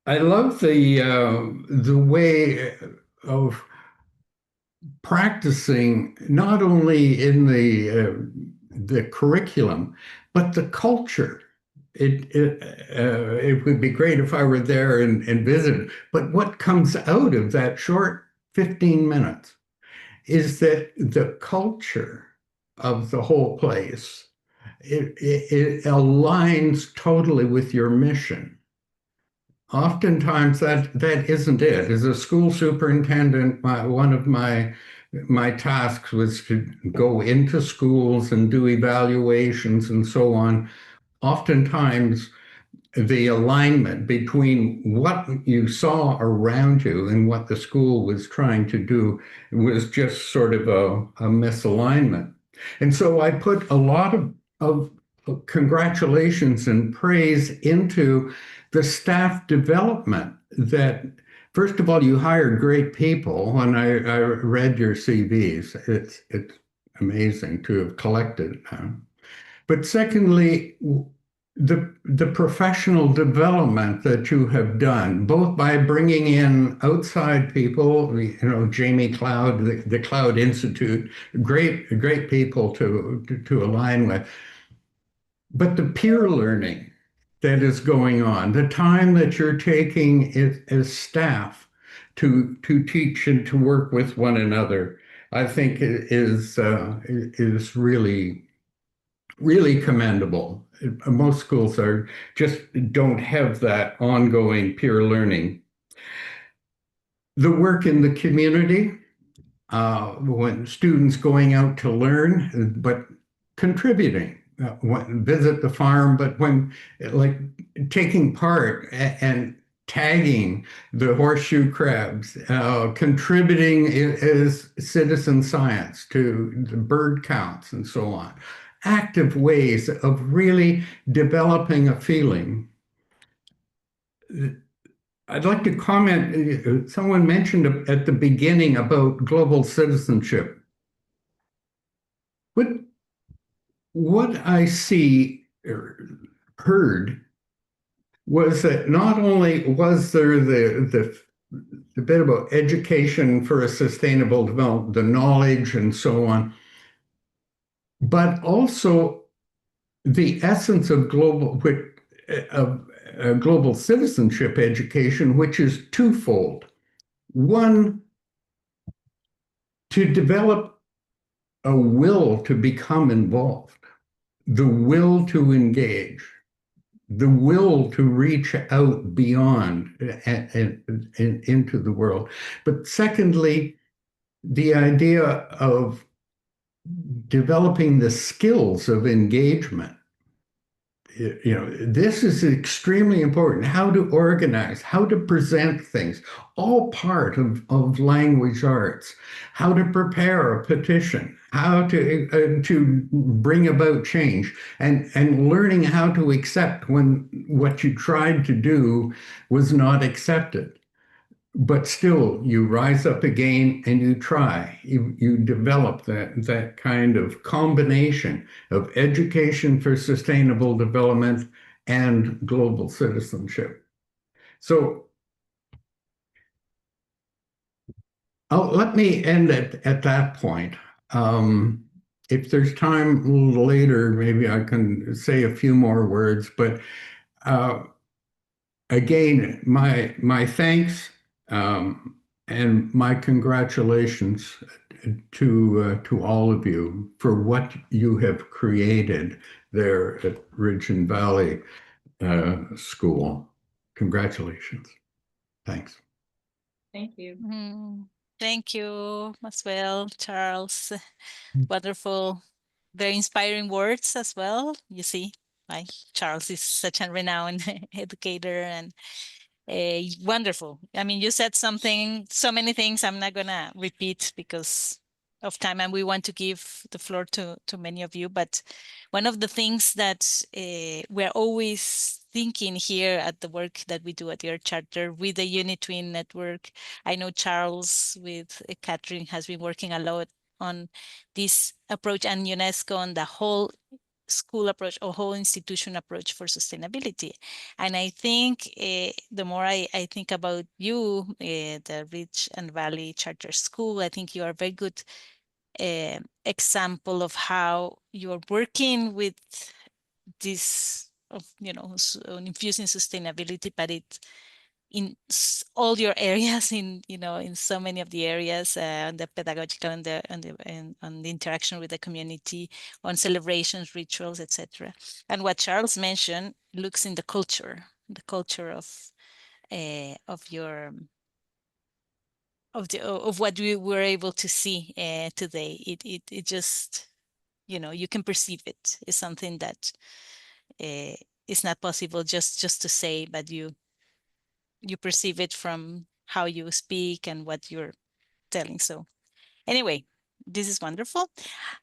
love the way of practicing not only in the curriculum, but the culture. It would be great if I were there and visited, but what comes out of that short 15 minutes is that the culture of the whole place, it aligns totally with your mission. Oftentimes that isn't it. As a school superintendent, one of my tasks was to go into schools and do evaluations and so on. Oftentimes the alignment between what you saw around you and what the school was trying to do was just sort of a misalignment. And so I put a lot of congratulations and praise into the staff development that, first of all, you hired great people. When I read your CVs, it's amazing to have collected them. But secondly, the professional development that you have done, both by bringing in outside people, you know, Jamie Cloud, the Cloud Institute, great people to align with, but the peer learning that is going on, the time that you're taking as staff to teach and to work with one another, I think is really commendable. Most schools don't have that ongoing peer learning. The work in the community, when students going out to learn, but contributing, visit the farm, but when like taking part and tagging the horseshoe crabs, contributing as citizen science to the bird counts and so on. Active ways of really developing a feeling. I'd like to comment, someone mentioned at the beginning about global citizenship. What I see or heard was that not only was there the bit about education for a sustainable development, the knowledge and so on, but also the essence of global citizenship education, which is twofold. One, to develop a will to become involved, the will to engage, the will to reach out beyond and into the world. But secondly, the idea of developing the skills of engagement. You know, this is extremely important. How to organize, how to present things, all part of language arts. How to prepare a petition, how to bring about change, and learning how to accept when what you tried to do was not accepted. But still, you rise up again and you try. You develop that kind of combination of education for sustainable development and global citizenship. So let me end at that point. If there's time later, maybe I can say a few more words. But again, my thanks. And my congratulations to all of you for what you have created there at Ridge and Valley School. Congratulations. Thanks. Thank you. Thank you as well, Charles. Wonderful, very inspiring words as well. You see, Charles is such a renowned educator and wonderful. I mean, you said so many things I'm not gonna repeat because of time, and we want to give the floor to many of you. But one of the things that we're always thinking here at the work that we do at your charter with the Unitwin network, I know Charles with Catherine has been working a lot on this approach, and UNESCO on the whole school approach or whole institution approach for sustainability. And I think the more I think about you, the Ridge and Valley Charter School, I think you are a very good example of how you're working with this, of infusing sustainability, but in all your areas, in so many of the areas, on the pedagogical and the interaction with the community, on celebrations, rituals, etc. And what Charles mentioned looks in the culture of what we were able to see today. It just, you can perceive it. It's something that it's not possible just to say, but you perceive it from how you speak and what you're telling. So anyway, this is wonderful.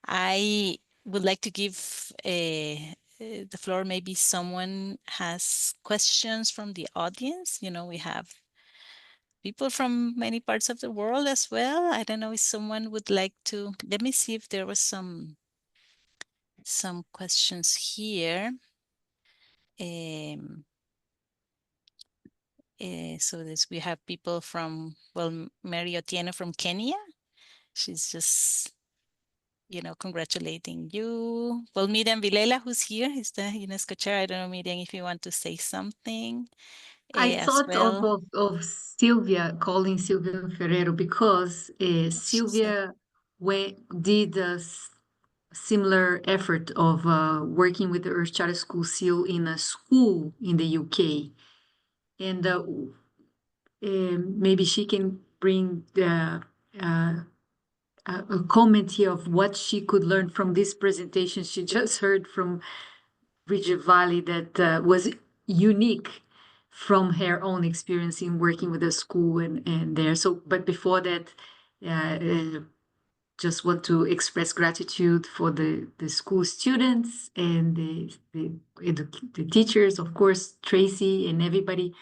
I would like to give the floor. Maybe someone has questions from the audience. You know, we have people from many parts of the world as well. I don't know if someone would like to, let me see if there was some questions here. So we have people from, well, Mary Otieno from Kenya. She's just, you know, congratulating you. Well, Miriam Vilela, who's here, is the UNESCO Chair. I don't know, Miriam, if you want to say something I as thought well. of Sylvia, calling Sylvia Ferrero, because Sylvia did a similar effort of working with the Earth Charter School Seal in a school in the UK. And maybe she can bring a comment here of what she could learn from this presentation she just heard from Bridget Valley that was unique from her own experience in working with the school and there. So, but before that, just want to express gratitude for the school students and the teachers, of course, Tracy and everybody.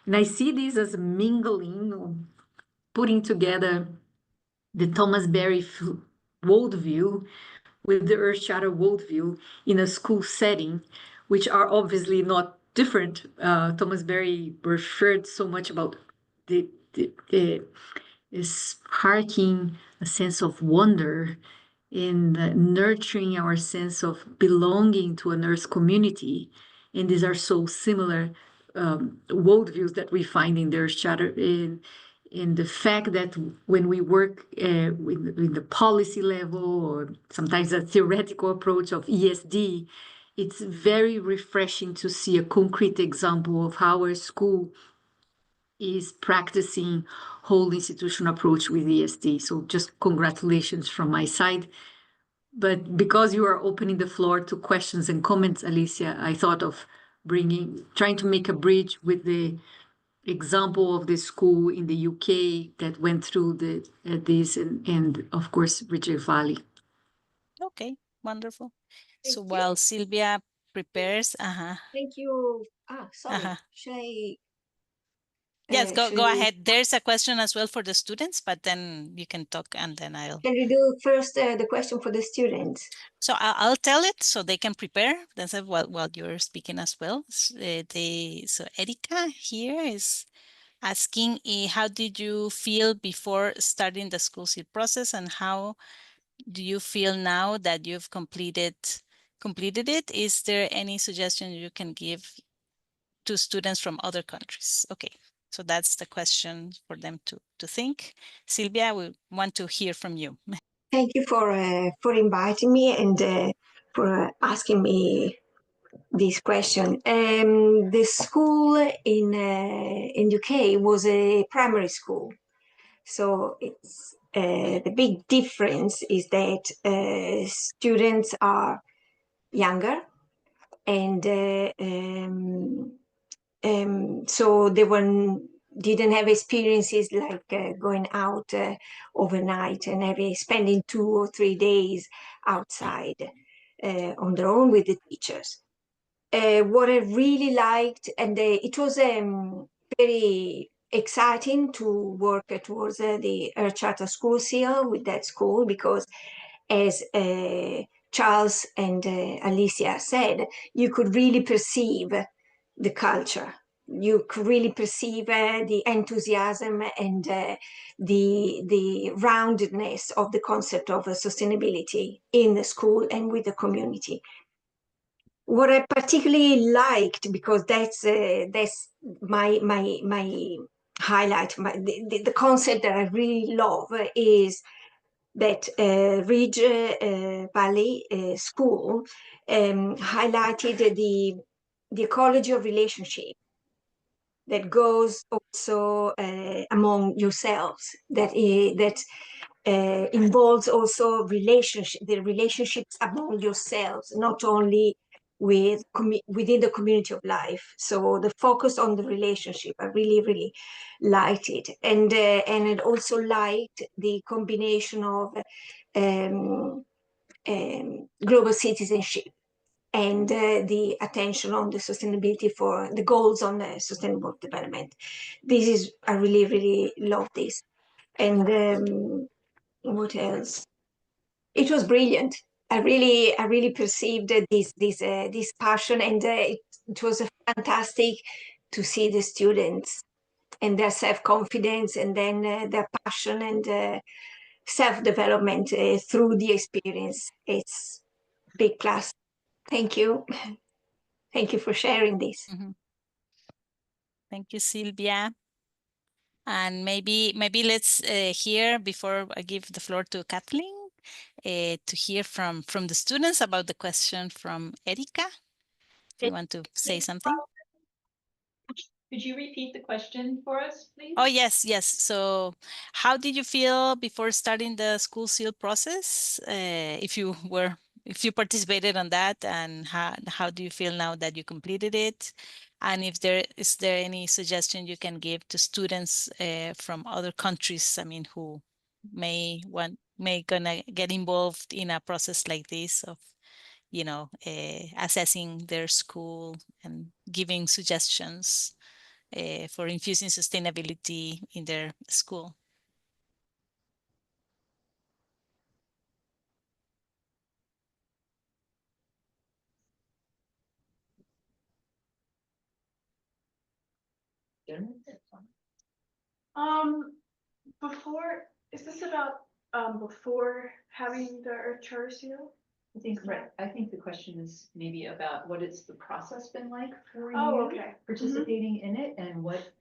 And I see this as a mingling, putting together the Thomas Berry worldview with the Earth Charter worldview in a school setting, which are obviously not different. Thomas Berry referred so much about the sparking a sense of wonder in nurturing our sense of belonging to an Earth community. And these are so similar worldviews that we find in the Earth Charter. In the fact that when we work with the policy level or sometimes a theoretical approach of ESD, it's very refreshing to see a concrete example of how our school is practicing whole institutional approach with ESD. So just congratulations from my side. But because you are opening the floor to questions and comments, Alicia, I thought of trying to make a bridge with the example of the school in the UK that went through this and of course, Richard Valley. Okay, wonderful. So Thank while you. Sylvia prepares, Thank you. Sorry. Uh-huh. Should I? Yes, should go we- ahead. There's a question as well for the students, but then you can talk and then I'll. Can we do first the question for the students? So I'll tell it so they can prepare. That's while you're speaking as well. So Erika here is asking, how did you feel before starting the school seal process, and how do you feel now that you've completed it? Is there any suggestion you can give to students from other countries? Okay, so that's the question for them to think. Sylvia, we want to hear from you. Thank you for inviting me and for asking me this question. The school in UK was a primary school, so it's the big difference is that students are younger and so they didn't have experiences like going out overnight and spending 2 or 3 days outside on their own with the teachers. What I really liked, and it was very exciting to work towards the Earth Charter School Seal with that school, because as Charles and Alicia said, you could really perceive the culture. You could really perceive the enthusiasm and the roundedness of the concept of sustainability in the school and with the community. What I particularly liked, because that's my highlight, the concept that I really love is that Ridge Valley School highlighted the ecology of relationship that goes also among yourselves, that involves also the relationships among yourselves, not only within the community of life. So the focus on the relationship, I really, really liked it. And it also liked the combination of global citizenship and the attention on the sustainability for the goals on the sustainable development. I really, really love this. And what else? It was brilliant. I really perceived this passion, and it was fantastic to see the students and their self-confidence, and then their passion and self-development through the experience. It's big plus. Thank you. Thank you for sharing this. Thank you, Sylvia. And maybe let's hear, before I give the floor to Kathleen, to hear from the students about the question from Erika. If you want to say something. Could you repeat the question for us, please? Oh, yes. So how did you feel before starting the school seal process? If you participated on that, and how do you feel now that you completed it? And is there any suggestion you can give to students from other countries, I mean, who may gonna get involved in a process like this of, assessing their school and giving suggestions for infusing sustainability in their school? Is this about before having the Earth Charter seal? I think, right. I think the question is maybe about what it's the process been like for you Okay. participating in it, and what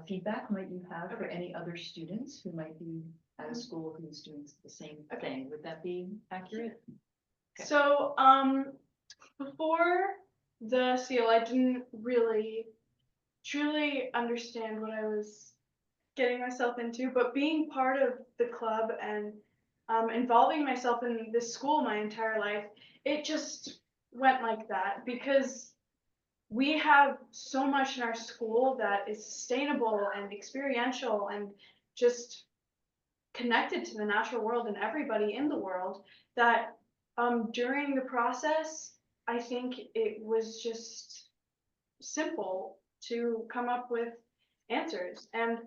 feedback might you have for any other students who might be at a school who's doing the same thing. Would that be accurate? Okay. So before the seal, I didn't really truly understand what I was getting myself into, but being part of the club and involving myself in this school my entire life, it just went like that, because we have so much in our school that is sustainable and experiential and just connected to the natural world and everybody in the world, that during the process, I think it was just simple to come up with answers. And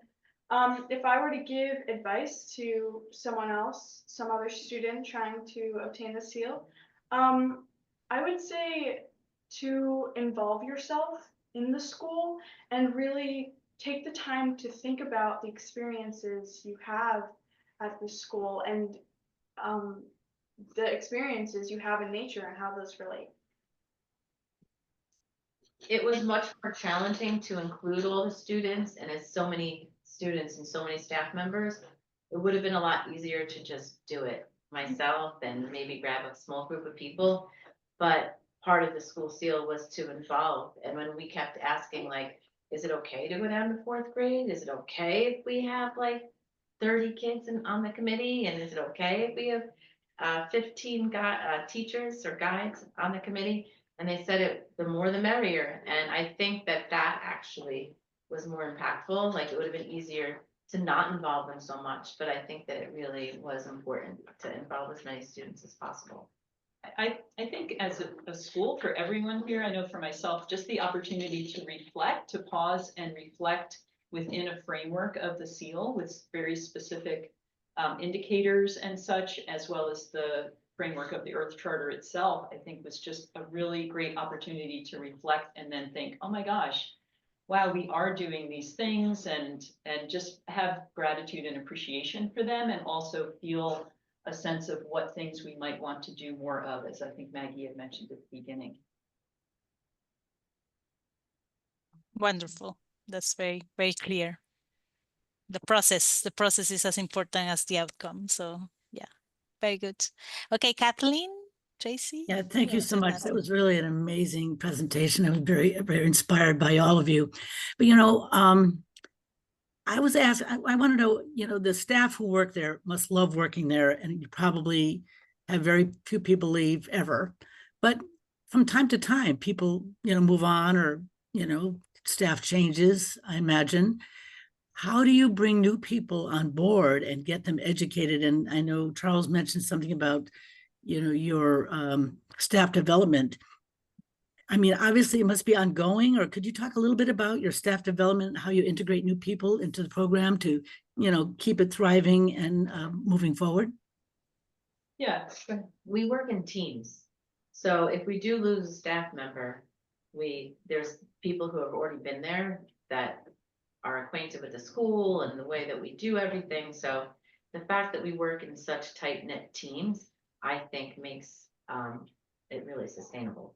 if I were to give advice to someone else, some other student trying to obtain the seal, I would say to involve yourself in the school and really take the time to think about the experiences you have at the school and the experiences you have in nature and how those relate. It was much more challenging to include all the students, and as so many students and so many staff members, it would have been a lot easier to just do it myself and maybe grab a small group of people. But part of the school seal was to involve, and when we kept asking, like, is it okay to go down to 4th grade? Is it okay if we have like 30 kids on the committee? And is it okay if we have 15 teachers or guides on the committee? And they said the more the merrier. And I think that actually was more impactful. Like, it would have been easier to not involve them so much, but I think that it really was important to involve as many students as possible. I think as a school, for everyone here, I know for myself, just the opportunity to reflect, to pause and reflect within a framework of the seal with very specific indicators and such, as well as the framework of the Earth Charter itself, I think was just a really great opportunity to reflect and then think, oh my gosh, wow, we are doing these things, and just have gratitude and appreciation for them, and also feel a sense of what things we might want to do more of, as I think Maggie had mentioned at the beginning. Wonderful. That's very, very clear. The process is as important as the outcome. So yeah, very good. Okay, Kathleen, Tracy. Yeah, thank you so much. That was really an amazing presentation. I was very, very inspired by all of you. But I was asked, I want to know, the staff who work there must love working there, and you probably have very few people leave ever. But from time to time, people, move on or, staff changes, I imagine. How do you bring new people on board and get them educated? And I know Charles mentioned something about, your staff development. I mean, obviously it must be ongoing, or could you talk a little bit about your staff development, how you integrate new people into the program to, keep it thriving and moving forward? Yeah, We work in teams. So if we do lose a staff member, there's people who have already been there that are acquainted with the school and the way that we do everything. So the fact that we work in such tight-knit teams, I think makes it really sustainable.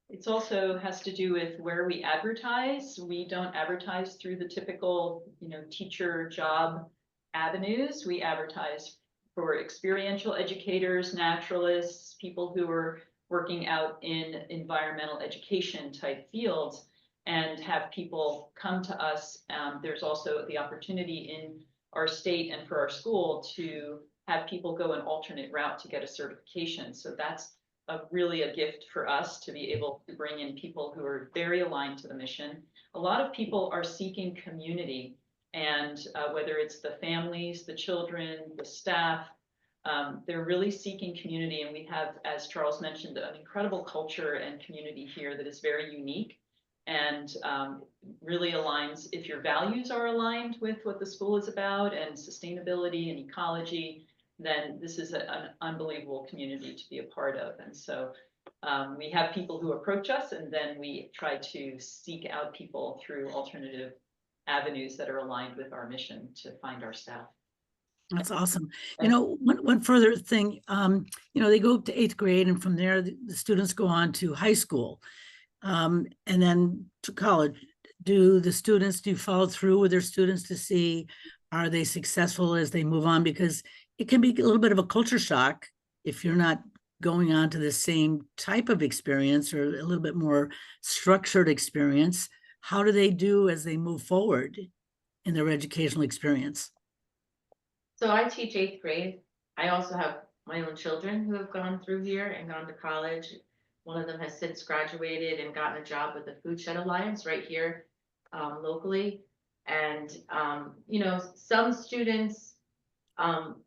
it's also has to do with where we advertise. We don't advertise through the typical, teacher job avenues. We advertise for experiential educators, naturalists, people who are working out in environmental education type fields, and have people come to us. There's also the opportunity in our state and for our school to have people go an alternate route to get a certification. So that's really a gift for us to be able to bring in people who are very aligned to the mission. A lot of people are seeking community, and whether it's the families, the children, the staff, they're really seeking community. And we have, as Charles mentioned, an incredible culture and community here that is very unique and really aligns. If your values are aligned with what the school is about and sustainability and ecology, then this is an unbelievable community to be a part of. And so we have people who approach us, and then we try to seek out people through alternative avenues that are aligned with our mission to find our staff. That's awesome. One further thing, they go up to 8th grade, and from there, the students go on to high school, and then to college. Do you follow through with their students to see, are they successful as they move on? Because it can be a little bit of a culture shock if you're not going on to the same type of experience or a little bit more structured experience. How do they do as they move forward in their educational experience? So I teach 8th grade. I also have my own children who have gone through here and gone to college. One of them has since graduated and gotten a job with the Food Shed Alliance right here locally. And, some students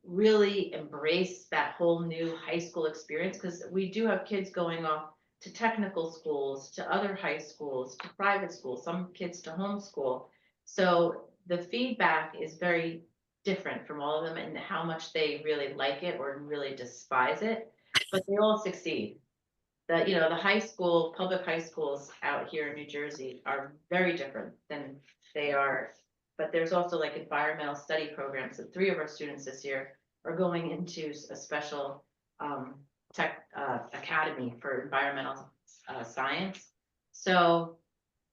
really embrace that whole new high school experience, because we do have kids going off to technical schools, to other high schools, to private schools, some kids to homeschool. So the feedback is very different from all of them and how much they really like it or really despise it, but they all succeed. The high school, public high schools out here in New Jersey are very different than they are. But there's also like environmental study programs. So 3 of our students this year are going into a special tech academy for environmental science. So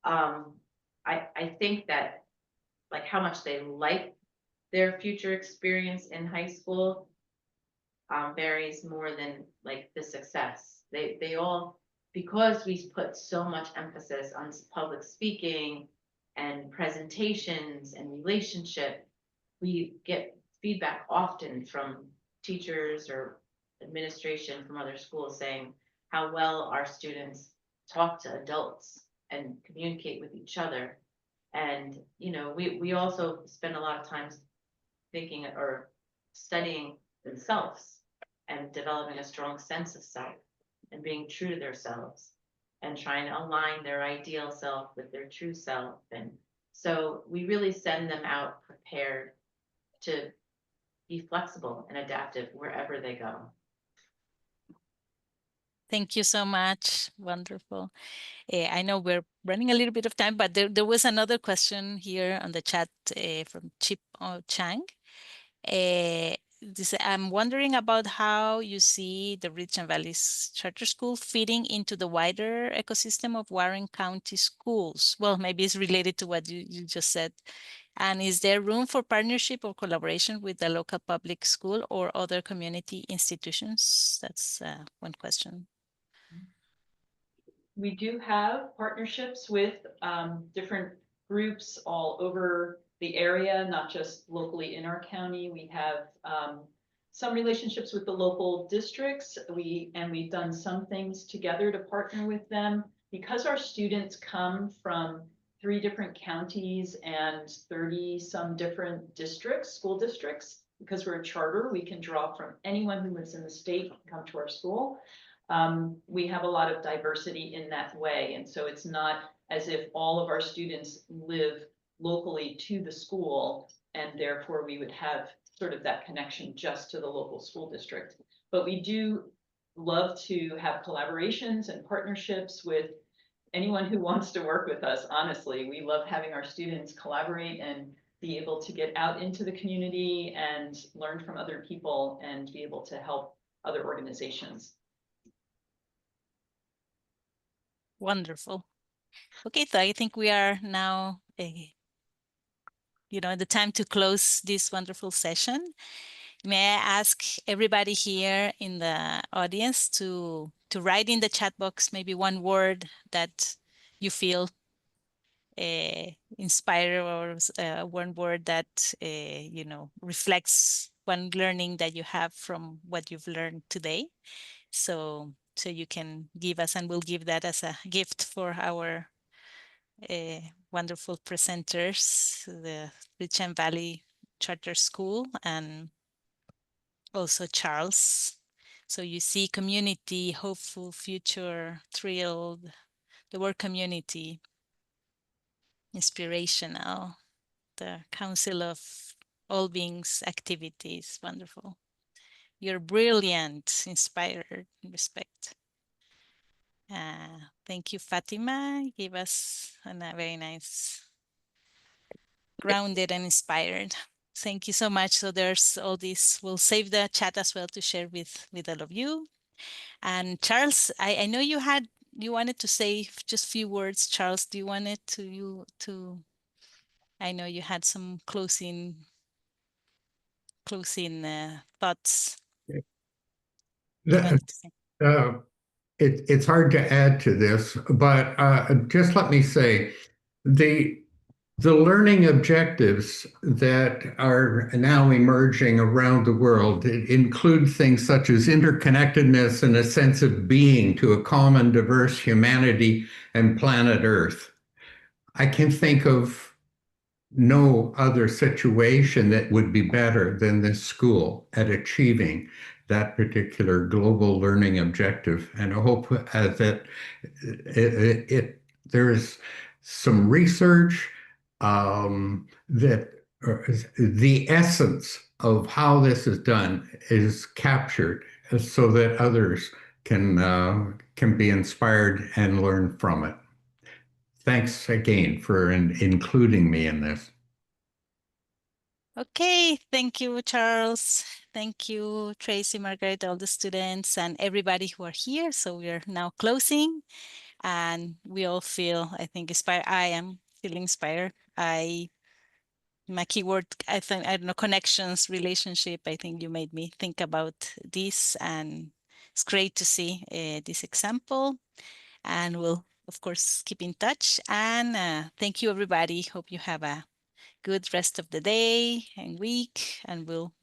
I think that like how much they like their future experience in high school varies more than like the success. They all, because we put so much emphasis on public speaking and presentations and relationship, we get feedback often from teachers or administration from other schools saying how well our students talk to adults and communicate with each other. And, we also spend a lot of time thinking or studying themselves and developing a strong sense of self and being true to themselves and trying to align their ideal self with their true self. And so we really send them out prepared to be flexible and adaptive wherever they go. Thank you so much. Wonderful. I know we're running a little bit of time, but there was another question here on the chat from Chip Chang. I'm wondering about how you see the Ridge and Valleys Charter School fitting into the wider ecosystem of Warren County schools. Well, maybe it's related to what you just said. And is there room for partnership or collaboration with the local public school or other community institutions? That's one question. We do have partnerships with different groups all over the area, not just locally in our county. We have some relationships with the local districts. We've done some things together to partner with them. Because our students come from 3 different counties and 30 some different districts, school districts, because we're a charter, we can draw from anyone who lives in the state and come to our school. We have a lot of diversity in that way. And so it's not as if all of our students live locally to the school, and therefore we would have sort of that connection just to the local school district. But we do love to have collaborations and partnerships with anyone who wants to work with us. Honestly, we love having our students collaborate and be able to get out into the community and learn from other people and be able to help other organizations. Wonderful. Okay, so I think we are now, the time to close this wonderful session. May I ask everybody here in the audience to write in the chat box maybe one word that you feel inspired, or one word that reflects one learning that you have from what you've learned today. So you can give us, and we'll give that as a gift for our wonderful presenters, the Richland Valley Charter School, and also Charles. So you see community, hopeful future, thrilled, the word community, inspirational, the Council of All Beings activities, wonderful. You're brilliant, inspired, respect. Thank you, Fatima. Give us a very nice, grounded and inspired. Thank you so much. So there's all this. We'll save the chat as well to share with all of you. And Charles, I know you wanted to say just a few words. Charles, do you want it to I know you had some closing thoughts. It's hard to add to this, but just let me say the learning objectives that are now emerging around the world include things such as interconnectedness and a sense of being to a common diverse humanity and planet Earth. I can think of no other situation that would be better than this school at achieving that particular global learning objective. And I hope that there's some research that the essence of how this is done is captured so that others can be inspired and learn from it. Thanks again for including me in this. Okay, thank you, Charles. Thank you, Tracy, Margaret, all the students, and everybody who are here. So we are now closing, and we all feel, I think, inspired. I am feeling inspired. My keyword, I don't know, connections, relationship. I think you made me think about this, and it's great to see this example. And we'll, of course, keep in touch. And thank you, everybody. Hope you have a good rest of the day and week. And we'll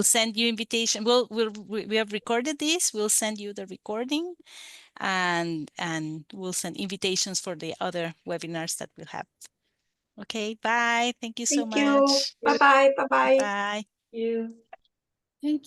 send you invitation. We have recorded this. We'll send you the recording, and we'll send invitations for the other webinars that we'll have. Okay, bye. Thank you so Thank you. much. Bye-bye. Bye-bye. Bye. Thank you. Thank you.